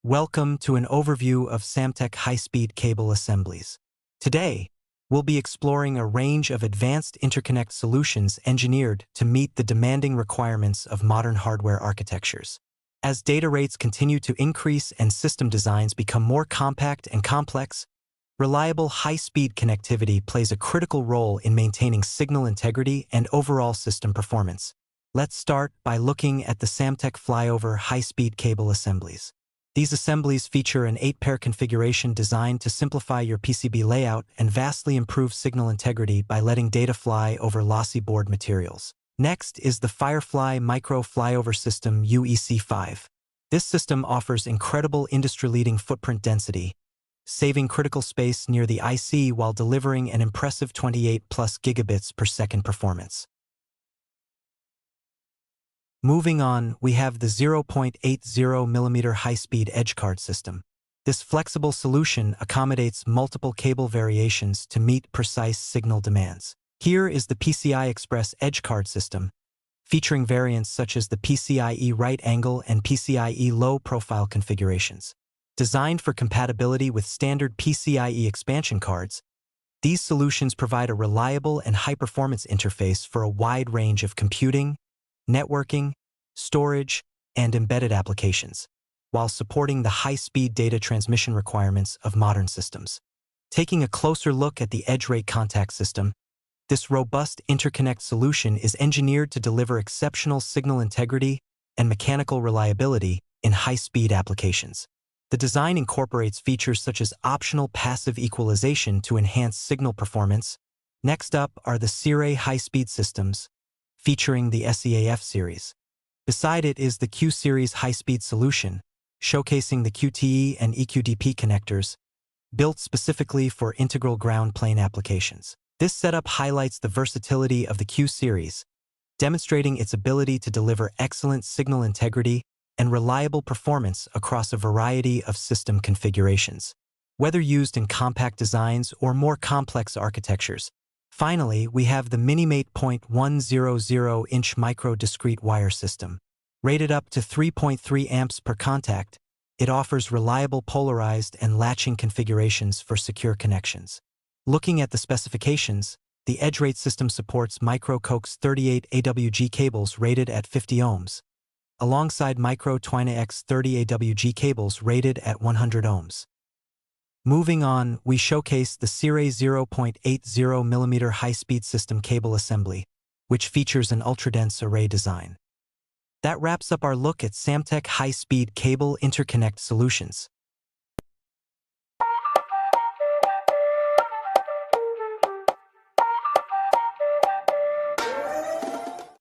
Welcome to an overview of Samtec high-speed cable assemblies. Today, we'll be exploring a range of advanced interconnect solutions engineered to meet the demanding requirements of modern hardware architectures. As data rates continue to increase and system designs become more compact and complex, reliable high-speed connectivity plays a critical role in maintaining signal integrity and overall system performance. Let's start by looking at the Samtec Flyover High-Speed Cable Assemblies. These assemblies feature an 8-pair configuration designed to simplify your PCB layout and vastly improve signal integrity by letting data fly over lossy board materials. Next is the FireFly Micro Flyover System UEC5. This system offers incredible industry-leading footprint density, saving critical space near the IC while delivering an impressive 28+ Gbps per second performance. Moving on, we have the 0.80mm high-speed edge card system. This flexible solution accommodates multiple cable variations to meet precise signal demands. Here is the PCI Express edge card system, featuring variants such as the PCIe right angle and PCIe low profile configurations. Designed for compatibility with standard PCIe expansion cards, these solutions provide a reliable and high-performance interface for a wide range of computing, networking, storage, and embedded applications, while supporting the high-speed data transmission requirements of modern systems. Taking a closer look at the edge rate contact system, this robust interconnect solution is engineered to deliver exceptional signal integrity and mechanical reliability in high-speed applications. The design incorporates features such as optional passive equalization to enhance signal performance. Next up are the SEARAY high-speed systems, featuring the SEAF series. Beside it is the Q-series high-speed solution, showcasing the QTE and EQDP connectors, built specifically for integral ground plane applications. This setup highlights the versatility of the Q-series, demonstrating its ability to deliver excellent signal integrity and reliable performance across a variety of system configurations, whether used in compact designs or more complex architectures. Finally, we have the Minimate 0.100-inch micro-discrete wire system. Rated up to 3.3 amps per contact, it offers reliable polarized and latching configurations for secure connections. Looking at the specifications, the edge rate system supports micro-coax 38 AWG cables rated at 50 ohms, alongside micro Twine-X 30 AWG cables rated at 100 ohms. Moving on, we showcase the SEARAY 0.80mm high-speed system cable assembly, which features an ultra-dense array design. That wraps up our look at Samtec high-speed cable interconnect solutions.